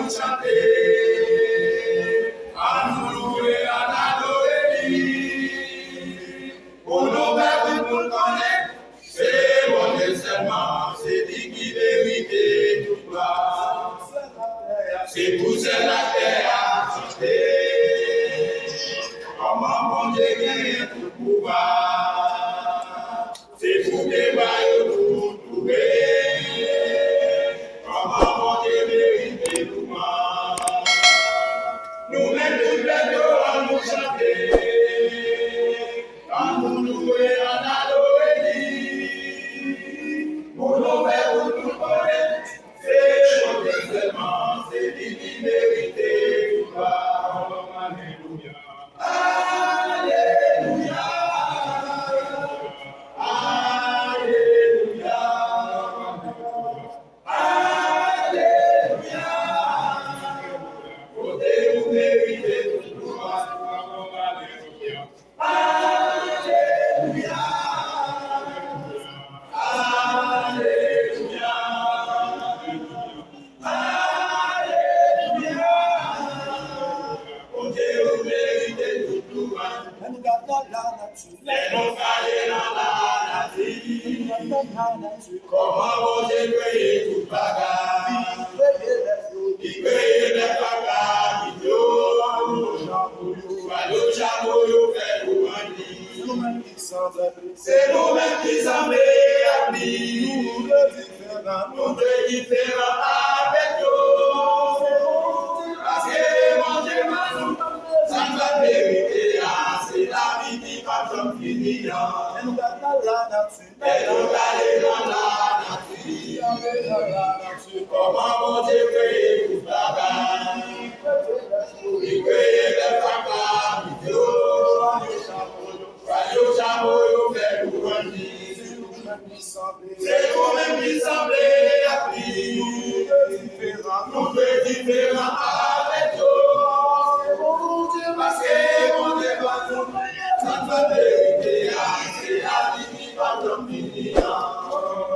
nous chanter, à nous louer, à adorer lui. Pour nos pères, pour nous connaître, c'est bon Dieu seulement, c'est lui qui mérite tout gloire. C'est pousser la terre à chanter, comment mon Dieu gagne tout pouvoir. C'est pour des bails pour trouver, comment mon Dieu mérite tout gloire. Nous-mêmes tous les deux à nous chanter, à nous louer, à adorer lui. Pour nos pères, pour nous connaître, c'est bon Dieu seulement, c'est lui qui mérite tout gloire. Alléluia. Alléluia. Alléluia. Alléluia. Oh Dieu, vous méritez tout gloire. Alléluia. Alléluia. Alléluia. Alléluia. Oh Dieu, vous méritez tout gloire. Les mots calés dans la nature. Comment mon Dieu créé tout bagarre. Il crée les bagarres, le chameau, fait nous c'est nous-mêmes qui sommes appris. Nous deux différents avec nous. Parce que mon Dieu m'a dit, ça va mériter, c'est la vie qui va se finir. Et nous allons dans la nature. Comment mon Dieu crée tout bagarre. Il crée les bagarres, le chameau, fait nous grandir. C'est nous-mêmes qui sommes appris. Nous deux différents avec nous. Parce que mon Dieu va nous, ça va vérité, c'est la vie qui va nous finir.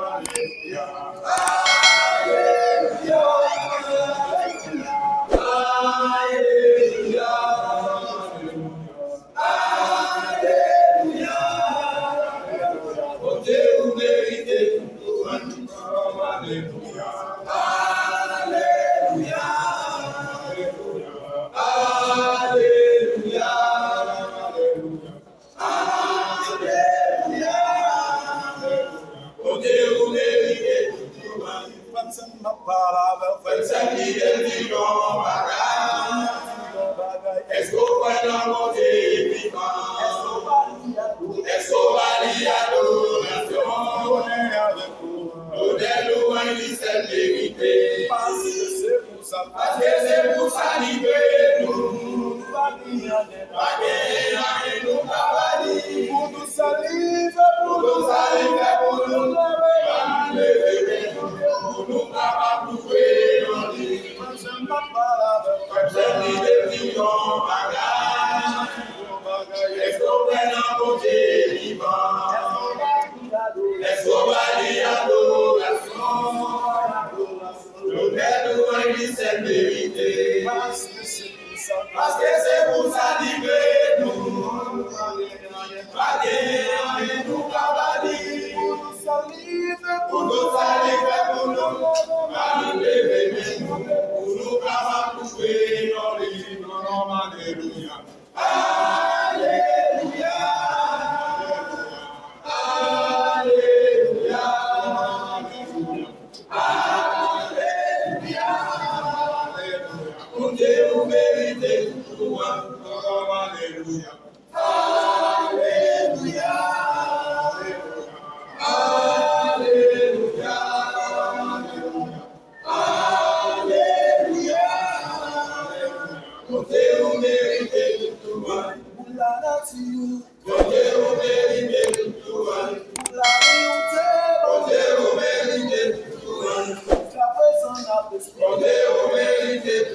Alléluia. Alléluia. Alléluia. Alléluia. Oh Dieu, vous méritez tout. Alléluia. Alléluia. Alléluia. Alléluia. Oh Dieu, vous méritez tout. Faites qui est vivant, est-ce qu'on va dans mon Dieu vivant? Est-ce qu'on va lire l'adoration? Donnez-nous un lycée vérité. Parce que c'est pour ça libérer nous. Pas de nous cavaler. Pour nous saliver, pour nous lever, pour nous capables de dans l'île. C'est l'idée qui tombe à gage. Est-ce qu'on va dans mon Dieu vivant? Est-ce qu'on va lire l'adoration? Donnez-nous un lycée vérité. Parce que c'est pour ça libérer nous. Pas de nous cavaler. Pour nous saliver, pour nous lever, pour nous capables de dans les livres. Alléluia. Alléluia. Alléluia. Alléluia. Mon Dieu, vous méritez tout. Alléluia. Alléluia. Alléluia. Alléluia. Mon Dieu, vous méritez tout. Mon Dieu, vous méritez tout. Mon Dieu, vous méritez tout. Mon Dieu, vous méritez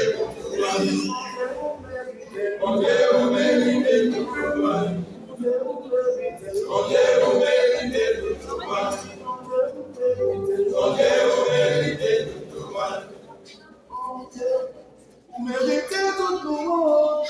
tout. Mon Dieu, vous méritez tout. Mon Dieu, vous méritez tout. Mon Dieu, vous méritez tout. Mon Dieu, Vous méritez toute louange.